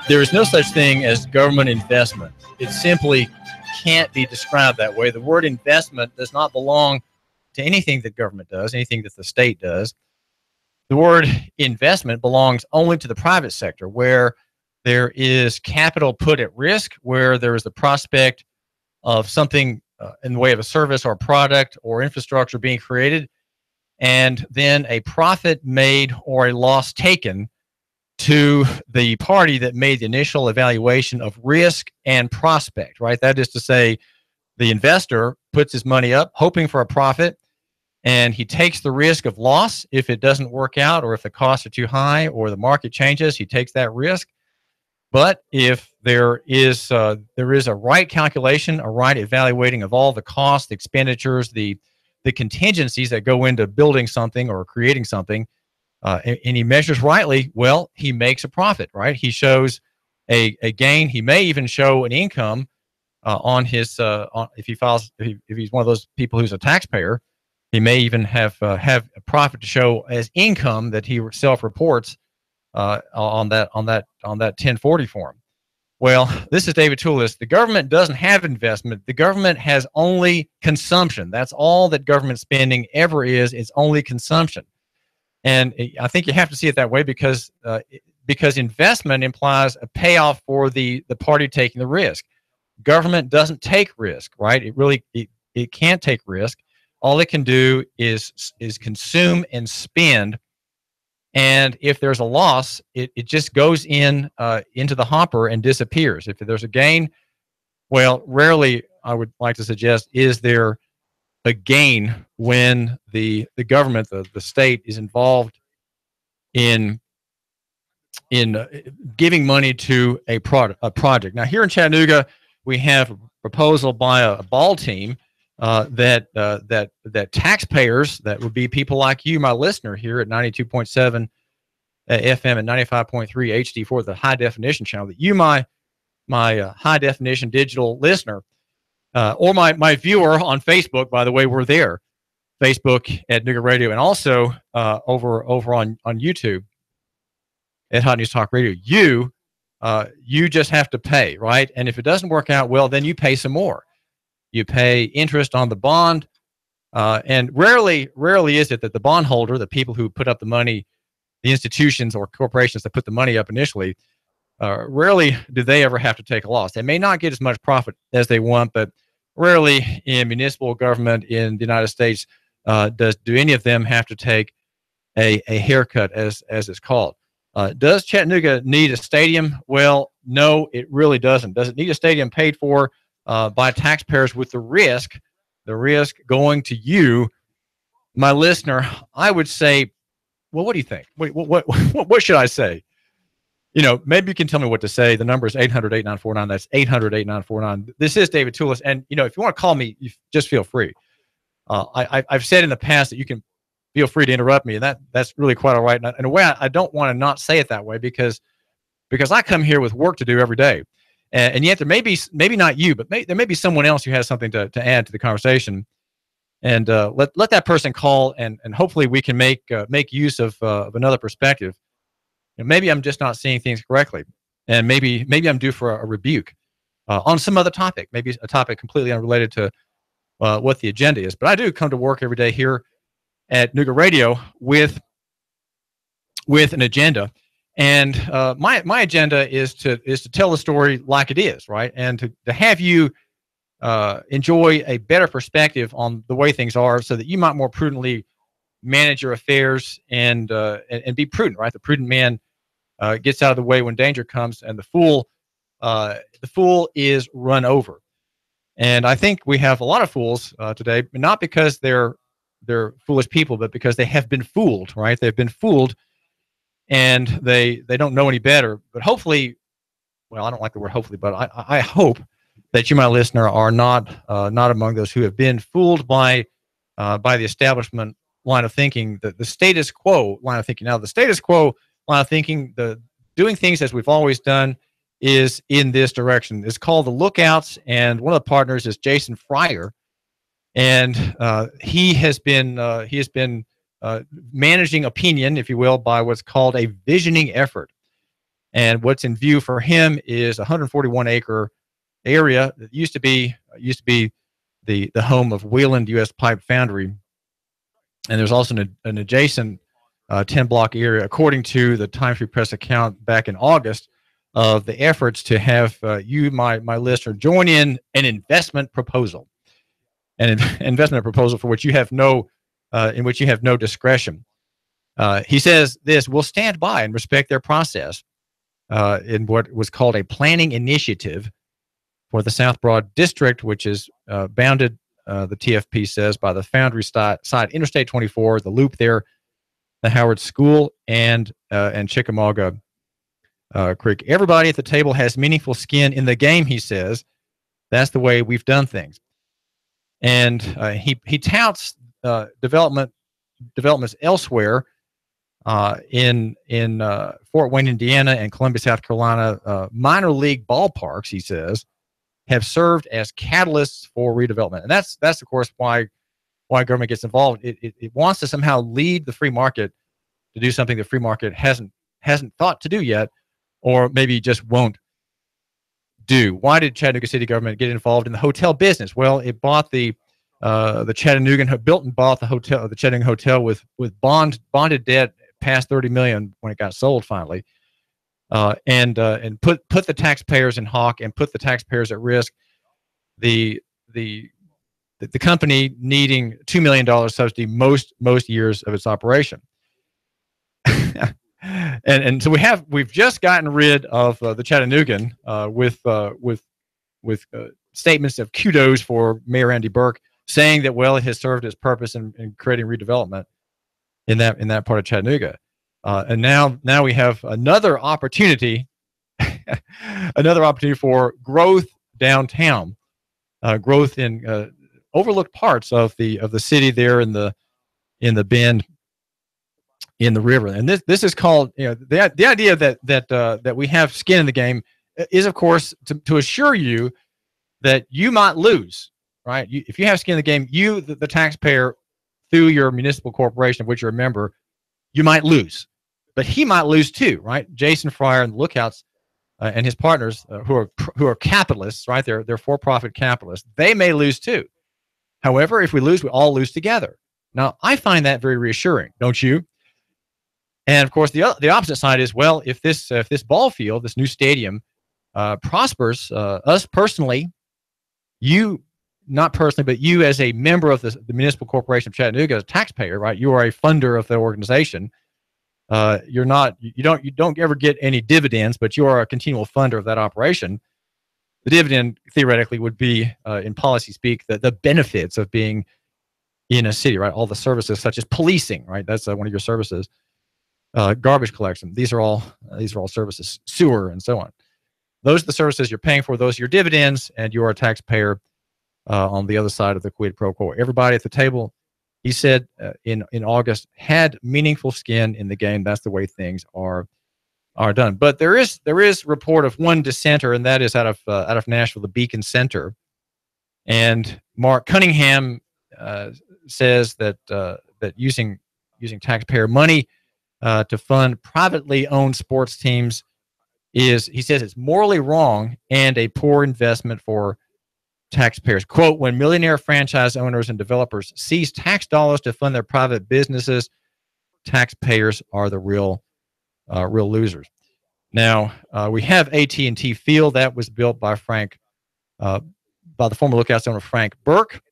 There is no such thing as government investment. It simply can't be described that way. The word investment does not belong to anything that government does, anything that the state does. The word investment belongs only to the private sector, where there is capital put at risk, where there is the prospect of something in the way of a service or product or infrastructure being created, and then a profit made or a loss taken to the party that made the initial evaluation of risk and prospect, right? That is to say, the investor puts his money up hoping for a profit, and he takes the risk of loss if it doesn't work out, or if the costs are too high or the market changes, he takes that risk. But if there is a right calculation, a right evaluating of all the costs, the expenditures, the contingencies that go into building something or creating something, and he measures rightly, well, he makes a profit, right? He shows a gain. He may even show an income on his if he's one of those people who's a taxpayer. He may even have a profit to show as income that he self-reports on that 1040 form. Well, this is David Tulis. The government doesn't have investment. The government has only consumption. That's all that government spending ever is. It's only consumption. And I think you have to see it that way because investment implies a payoff for the party taking the risk. Government doesn't take risk, right? It can't take risk. All it can do is consume and spend. And if there's a loss, it just goes into the hopper and disappears. If there's a gain, well, rarely, I would like to suggest, is there a gain when the government, the state, is involved in giving money to a project. Now, here in Chattanooga, we have a proposal by a Ballteam that taxpayers, that would be people like you, my listener here at 92.7 FM and 95.3 HD4, the high definition channel, that you, my high definition digital listener, or my viewer on Facebook, by the way, we're there, Facebook at Nooga Radio, and also over on YouTube at Hot News Talk Radio. You just have to pay, right? And if it doesn't work out well, then you pay some more. You pay interest on the bond, and rarely is it that the bondholder, the people who put up the money, the institutions or corporations that put the money up initially, rarely do they ever have to take a loss. They may not get as much profit as they want, but rarely in municipal government in the United States do any of them have to take a haircut, as it's called. Does Chattanooga need a stadium? Well, no, it really doesn't. Does it need a stadium paid for by taxpayers with the risk going to you, my listener? I would say, well, what do you think? What should I say? Maybe you can tell me what to say. The number is 800-8949. That's 800-8949. This is David Tulis. And, if you want to call me, you just feel free. I've said in the past that you can feel free to interrupt me, and that's really quite all right. And in a way, I don't want to not say it that way because I come here with work to do every day. And yet there may be, maybe not you, but there may be someone else who has something to add to the conversation. And let that person call, and hopefully we can make use of another perspective. Maybe I'm just not seeing things correctly, and maybe I'm due for a rebuke on some other topic, maybe a topic completely unrelated to what the agenda is. But I do come to work every day here at Nooga Radio with an agenda, and my agenda is to tell the story like it is, right, and to have you enjoy a better perspective on the way things are, so that you might more prudently manage your affairs and be prudent, right? The prudent man gets out of the way when danger comes, and the fool is run over. And I think we have a lot of fools today, not because they're foolish people, but because they have been fooled, right? They've been fooled, and they don't know any better. But hopefully, well, I don't like the word hopefully, but I hope that you, my listener, are not among those who have been fooled by the establishment line of thinking, the status quo line of thinking. Now, the status quo line of thinking, the doing things as we've always done, is in this direction. It's called the Lookouts, and one of the partners is Jason Fryer, and he has been managing opinion, if you will, by what's called a visioning effort. And what's in view for him is a 141-acre area that used to be the home of Wheeland U.S. Pipe Foundry, and there's also an adjacent 10-block area, according to the Times Free Press account back in August, of the efforts to have you, my listener, join in an investment proposal, investment proposal for which you have no discretion. He says this: "We'll stand by and respect their process in what was called a planning initiative for the South Broad District, which is bounded, the TFP says, by the Foundry side, Interstate 24, the loop there, the Howard School, and Chickamauga Creek. Everybody at the table has meaningful skin in the game," he says. "That's the way we've done things." And he touts developments elsewhere in Fort Wayne, Indiana, and Columbia, South Carolina. Minor league ballparks, he says, have served as catalysts for redevelopment, and that's of course why government gets involved. It wants to somehow lead the free market to do something the free market hasn't thought to do yet, or maybe just won't do. Why did Chattanooga city government get involved in the hotel business? Well, it bought the Chattanooga, built and bought the Chattanooga Hotel with bonded debt past $30 million when it got sold finally, and put the taxpayers in hawk and put the taxpayers at risk. The company needing $2 million subsidy most years of its operation. and so we've just gotten rid of the Chattanoogan with statements of kudos for Mayor Andy Burke, saying that, well, it has served its purpose in creating redevelopment in that part of Chattanooga. And now we have another opportunity for growth downtown, growth in overlooked parts of the city there in the bend in the river. And this is called, the idea that we have skin in the game is, of course, to assure you that you might lose, right? If you have skin in the game, you, the taxpayer, through your municipal corporation of which you're a member, you might lose, but he might lose too, right? Jason Fryer and the Lookouts and his partners, who are capitalists, right? They're for-profit capitalists. They may lose too. However, if we lose, we all lose together. Now, I find that very reassuring, don't you? And of course, the opposite side is, well, if this ball field, this new stadium, prospers, us personally, you, not personally, but you as a member of the municipal corporation of Chattanooga, as a taxpayer, right? You are a funder of the organization. You don't ever get any dividends, but you are a continual funder of that operation. The dividend theoretically would be, in policy speak, the benefits of being in a city, right? All the services such as policing, right? That's one of your services. Garbage collection. These are all services. Sewer and so on. Those are the services you're paying for. Those are your dividends, and you are a taxpayer on the other side of the quid pro quo. Everybody at the table, he said in August, had meaningful skin in the game. That's the way things are done. But there is report of one dissenter, and that is out of Nashville, the Beacon Center. And Mark Cunningham says that using taxpayer money to fund privately owned sports teams he says it's morally wrong and a poor investment for taxpayers. Quote, "When millionaire franchise owners and developers seize tax dollars to fund their private businesses, taxpayers are the real losers." Now, we have AT&T Field that was built by the former Lookouts owner Frank Burke,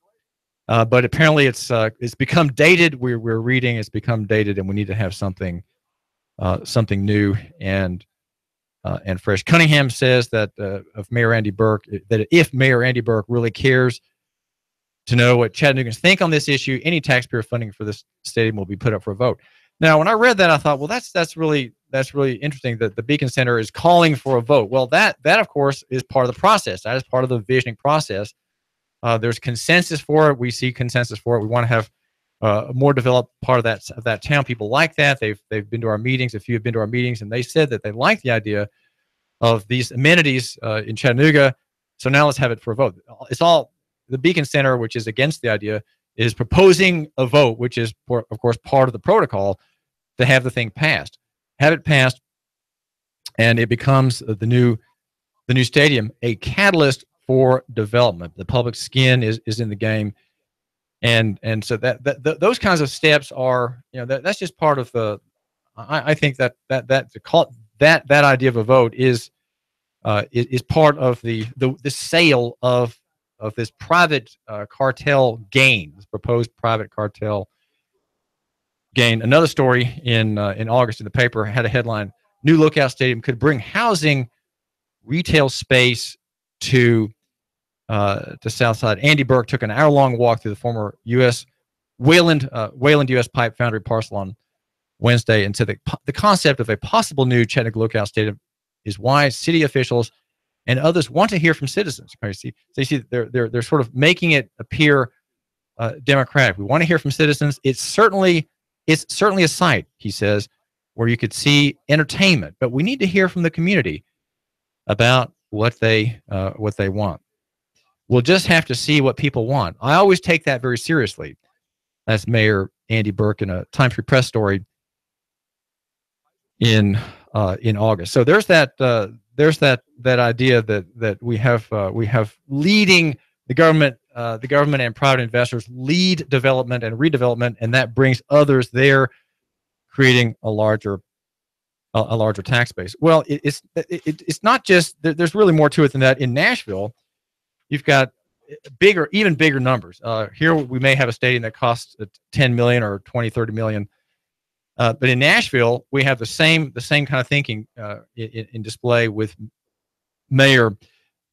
but apparently it's become dated. We're reading it's become dated, and we need to have something new and fresh. Cunningham says that of Mayor Andy Burke, that if Mayor Andy Burke really cares to know what Chattanoogans think on this issue, any taxpayer funding for this stadium will be put up for a vote. Now, when I read that, I thought, well, that's really interesting that the Beacon Center is calling for a vote. Well, that of course is part of the process. That is part of the visioning process. There's consensus for it. We see consensus for it. We want to have a more developed part of that town. People like that. They've been to our meetings. A few have been to our meetings, and they said that they like the idea of these amenities in Chattanooga. So now let's have it for a vote. It's all the Beacon Center, which is against the idea, is proposing a vote, which is, of course, part of the protocol to have the thing passed. Have it passed, and it becomes the new stadium a catalyst for development. The public skin is in the game, and so those kinds of steps are, that's just part of the. I think that idea of a vote is part of the sale of this private cartel gain, this proposed private cartel gain. Another story in August in the paper had a headline: New Lookout Stadium could bring housing, retail space to Southside. Andy Burke took an hour-long walk through the former Wayland U.S. Pipe Foundry parcel on Wednesday, and said the concept of a possible new Chattanooga Lookout Stadium is why city officials and others want to hear from citizens. Okay, so you see they're sort of making it appear democratic. We want to hear from citizens. It's certainly a site, he says, where you could see entertainment, but we need to hear from the community about what they want. We'll just have to see what people want. I always take that very seriously. That's Mayor Andy Burke in a Times Free Press story in August. So there's that idea that we have leading the government and private investors lead development and redevelopment, and that brings others there, creating a larger tax base. Well, it's not just, there's really more to it than that. In Nashville, you've got even bigger numbers. Here we may have a stadium that costs $10 million or $20-30 million. But in Nashville, we have the same kind of thinking in display with Mayor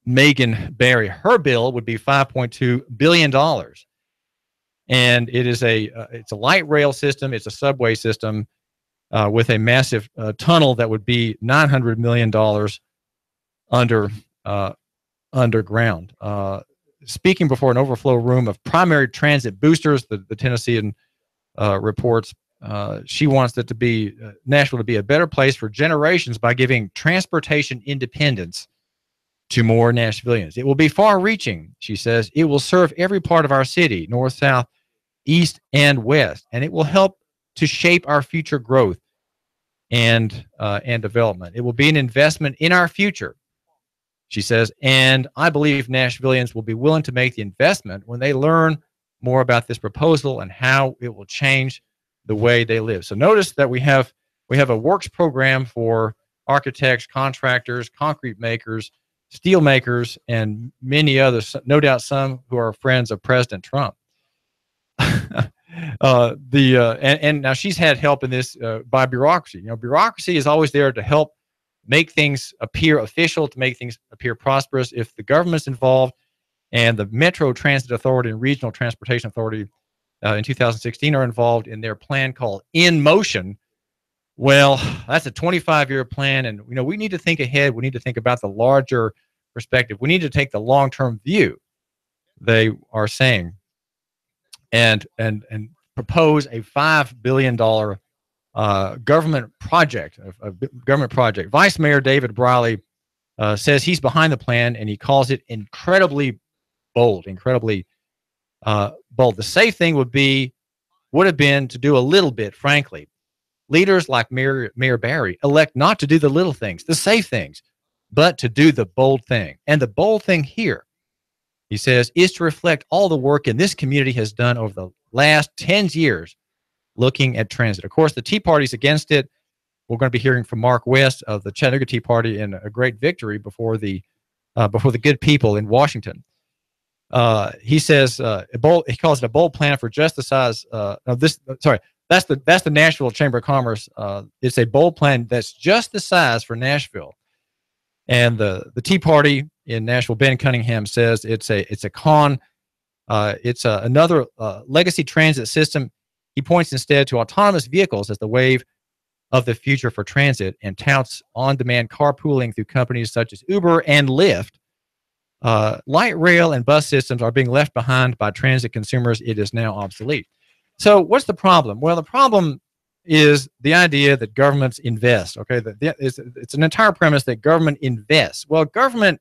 Megan Barry. Her bill would be $5.2 billion. And it's a light rail system. It's a subway system with a massive tunnel that would be $900 million underground. Speaking before an overflow room of primary transit boosters, the Tennessean reports, she wants it to be Nashville to be a better place for generations by giving transportation independence to more Nashvillians. It will be far-reaching, she says. It will serve every part of our city, north, south, east, and west, and it will help to shape our future growth and development. It will be an investment in our future, she says, and I believe Nashvillians will be willing to make the investment when they learn more about this proposal and how it will change the way they live. So notice that we have a works program for architects, contractors, concrete makers, steel makers, and many others, no doubt some who are friends of President Trump. And now she's had help in this by bureaucracy. Bureaucracy is always there to help make things appear official, to make things appear prosperous. If the government's involved and the Metro Transit Authority and Regional Transportation Authority in 2016 are involved in their plan called In Motion, well, that's a 25-year plan, and we need to think ahead. We need to think about the larger perspective. We need to take the long-term view, they are saying, and propose a $5 billion government project. Vice Mayor David Briley says he's behind the plan, and he calls it incredibly bold. The safe thing would have been to do a little bit, frankly. Leaders like Mayor Barry elect not to do the little things, the safe things, but to do the bold thing. And the bold thing here, he says, is to reflect all the work in this community has done over the last 10 years looking at transit. Of course, the Tea Party's against it. We're going to be hearing from Mark West of the Chattanooga Tea Party in a great victory before the good people in Washington. He says he calls it a bold plan for just the size of this. Sorry, that's the Nashville Chamber of Commerce. It's a bold plan that's just the size for Nashville. And the Tea Party in Nashville, Ben Cunningham, says it's a con. It's another legacy transit system. He points instead to autonomous vehicles as the wave of the future for transit and touts on-demand carpooling through companies such as Uber and Lyft. Light rail and bus systems are being left behind by transit consumers. It is now obsolete. So what's the problem? Well, the problem is the idea that governments invest. Okay, it's an entire premise that government invests. Well, the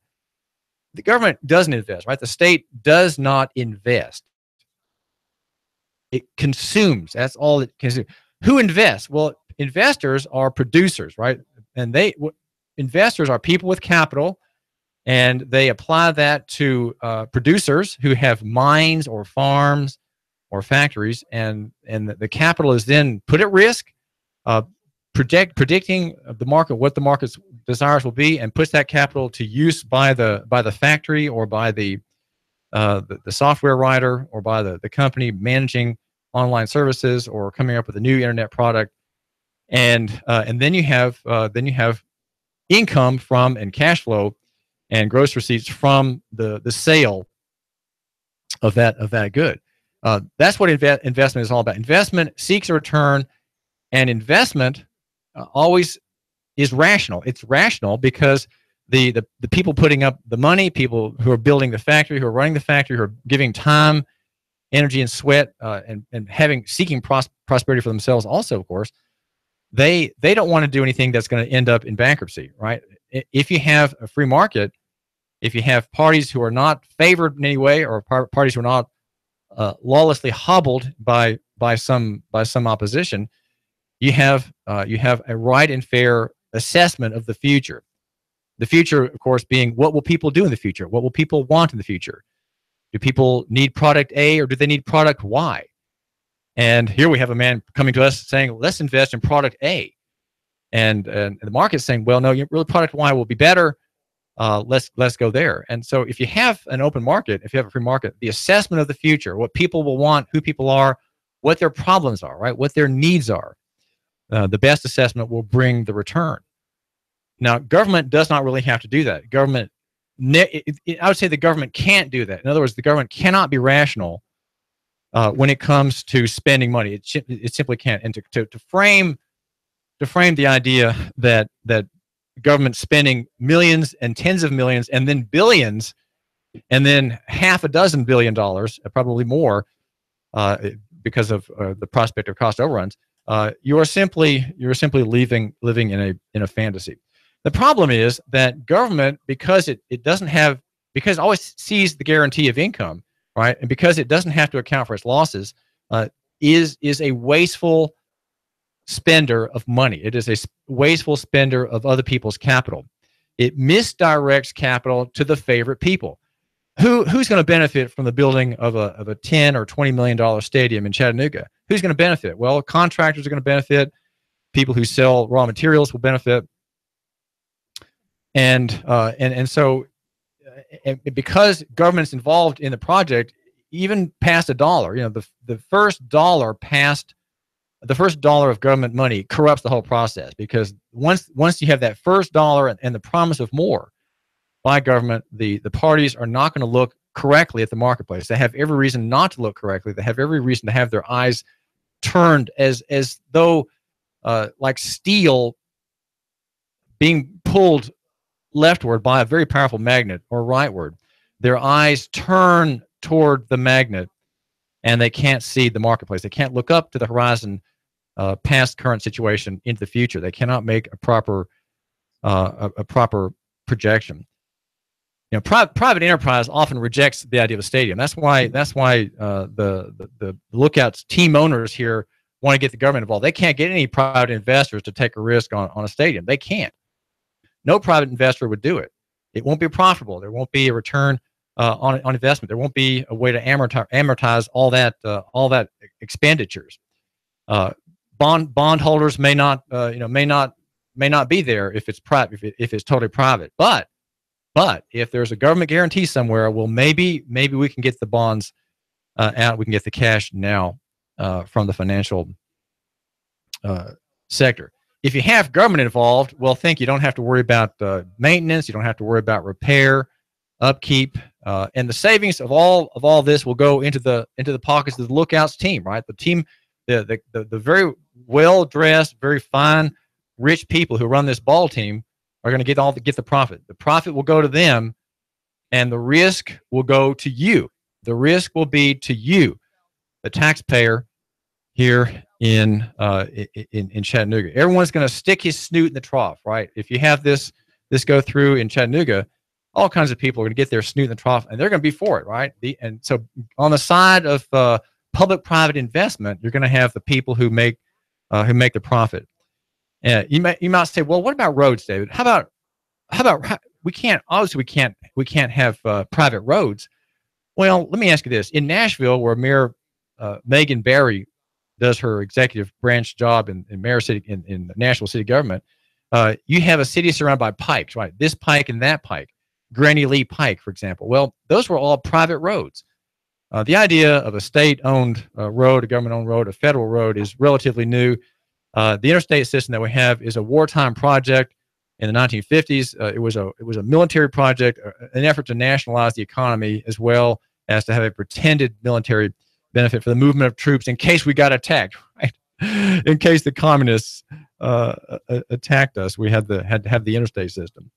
government doesn't invest, right? The state does not invest. It consumes. That's all it consumes. Who invests? Well, investors are producers, right? And investors are people with capital, and they apply that to producers who have mines or farms or factories, and the capital is then put at risk, predicting the market, what the market's desires will be, and puts that capital to use by the factory or by the software writer or by the company managing online services or coming up with a new internet product, and then you have income from and cash flow and gross receipts from the sale of that good. That's what investment is all about. Investment seeks a return, and investment always is rational. It's rational because the people putting up the money, people who are building the factory, who are running the factory, who are giving time, energy, and sweat, and seeking prosperity for themselves also, of course, they don't want to do anything that's going to end up in bankruptcy, right? If you have a free market, if you have parties who are not favored in any way, or parties who are not lawlessly hobbled by some opposition, you have a right and fair assessment of the future. The future, of course, being what will people do in the future? What will people want in the future? Do people need product A or do they need product Y? And here we have a man coming to us saying, let's invest in product A. And the market's saying, well, no, really product Y will be better. Let's go there. And so if you have an open market, if you have a free market, the assessment of the future, what people will want, who people are, what their problems are, right? What their needs are, the best assessment will bring the return. Now, government does not really have to do that. Government, I would say the government can't do that. In other words, the government cannot be rational when it comes to spending money. It simply can't. And to frame the idea that government spending millions and tens of millions and then billions and then half a dozen $1 billion, probably more, because of the prospect of cost overruns, you are simply living in a fantasy. The problem is that government, because it always sees the guarantee of income, right, and because it doesn't have to account for its losses, is a wasteful spender of money. It is a wasteful spender of other people's capital. It misdirects capital to the favorite people. Who's going to benefit from the building of a $10 or $20 million stadium in Chattanooga? Who's going to benefit? Well, contractors are going to benefit. People who sell raw materials will benefit. And so because government's involved in the project, even past $1, the first dollar of government money corrupts the whole process, because once you have that first dollar and the promise of more by government, the parties are not going to look correctly at the marketplace. They have every reason not to look correctly. They have every reason to have their eyes turned as though like steel being pulled leftward by a very powerful magnet, or rightward. Their eyes turn toward the magnet, and they can't see the marketplace. They can't look up to the horizon past current situation into the future. They cannot make a proper projection. Private enterprise often rejects the idea of a stadium. That's why the Lookouts team owners here want to get the government involved. They can't get any private investors to take a risk on a stadium. They can't. No private investor would do it. It won't be profitable. There won't be a return on investment. There won't be a way to amortize all that expenditures. Bondholders may not be there if it's private, if it's totally private. But if there's a government guarantee somewhere, well, maybe we can get the bonds out. We can get the cash now from the financial sector. If you have government involved, well, you don't have to worry about maintenance. You don't have to worry about repair, upkeep, and the savings of all this will go into the pockets of the Lookouts team, right? The team, the very well dressed, very fine, rich people who run this ball team are going to get the profit. The profit will go to them, and the risk will go to you. The risk will be to you, the taxpayer here in Chattanooga. Everyone's going to stick his snoot in the trough, right? If you have this go through in Chattanooga, all kinds of people are going to get their snoot in the trough, and they're going to be for it, right? And so on the side of the public-private investment, you're going to have the people who make the profit. You might say, well, what about roads, David? How about we can't have private roads. Well, let me ask you this: in Nashville, where Mayor Megan Berry does her executive branch job in Mayor City in Nashville city government, you have a city surrounded by pikes, right? This pike and that pike, Granny Lee Pike, for example. Well, those were all private roads. The idea of a state-owned road, a government-owned road, a federal road is relatively new. The interstate system that we have is a wartime project. In the 1950s, it was a military project, an effort to nationalize the economy as well as to have a pretended military benefit for the movement of troops in case we got attacked, right? In case the communists attacked us, we had to have the interstate system,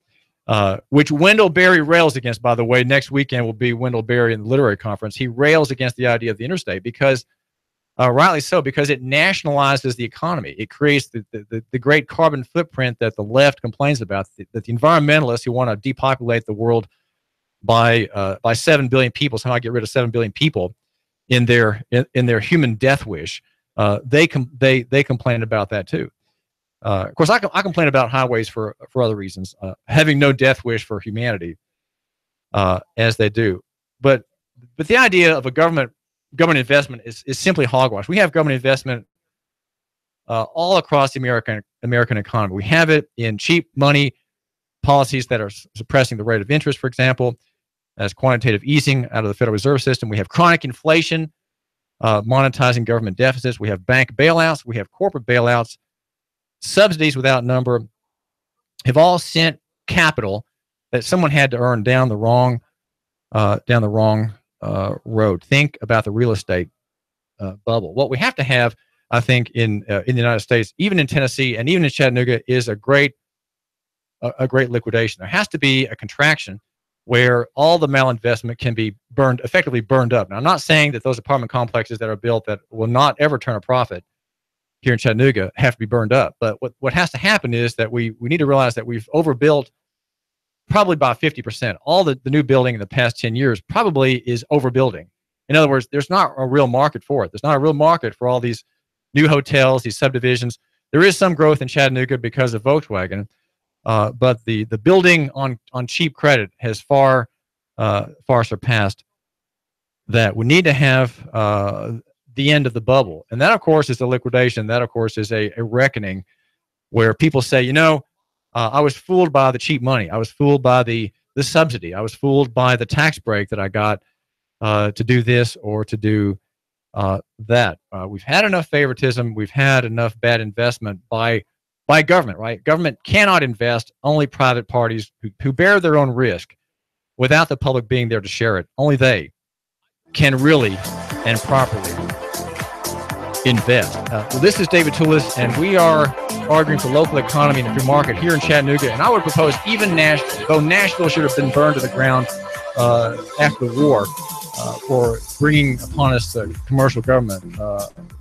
which Wendell Berry rails against. By the way, next weekend will be Wendell Berry in the literary conference. He rails against the idea of the interstate because, rightly so, because it nationalizes the economy. It creates the great carbon footprint that the left complains about. That the environmentalists who want to depopulate the world by 7 billion people, somehow get rid of 7 billion people in their human death wish. They complain about that too. Of course, I complain about highways for other reasons, having no death wish for humanity, as they do. But the idea of a government investment is simply hogwash. We have government investment all across the American economy. We have it in cheap money policies that are suppressing the rate of interest, for example, as quantitative easing out of the Federal Reserve System. We have chronic inflation, monetizing government deficits. We have bank bailouts. We have corporate bailouts. Subsidies without number have all sent capital that someone had to earn down the wrong road. Think about the real estate bubble. What we have to have, I think, in the United States, even in Tennessee and even in Chattanooga, is a great liquidation. There has to be a contraction where all the malinvestment can be effectively burned up. Now, I'm not saying that those apartment complexes that are built that will not ever turn a profit here in Chattanooga have to be burned up. But what has to happen is that we need to realize that we've overbuilt probably by 50%. All the new building in the past 10 years probably is overbuilding. In other words, there's not a real market for it. There's not a real market for all these new hotels, these subdivisions. There is some growth in Chattanooga because of Volkswagen, but the building on cheap credit has far surpassed that. We need to have the end of the bubble, and that, of course, is the liquidation. That, of course, is a reckoning where people say, I was fooled by the cheap money. I was fooled by the subsidy. I was fooled by the tax break that I got to do this or to do that. We've had enough favoritism. We've had enough bad investment by government, right? Government cannot invest. Only private parties who bear their own risk without the public being there to share it. Only they can really and properly invest. So this is David Tulis, and we are arguing for local economy and the free market here in Chattanooga. And I would propose even Nashville, though Nashville should have been burned to the ground after the war for bringing upon us commercial government.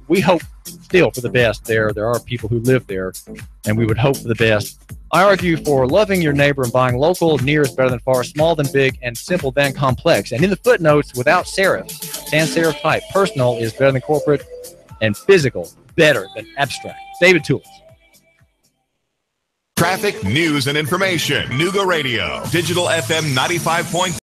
We hope still for the best there. There are people who live there, and we would hope for the best. I argue for loving your neighbor and buying local. Near is better than far, small than big, and simple than complex. And in the footnotes, without serifs, sans serif type, personal is better than corporate, and physical better than abstract. David Tulis. Traffic, news, and information. Nooga Radio, digital FM 95.3.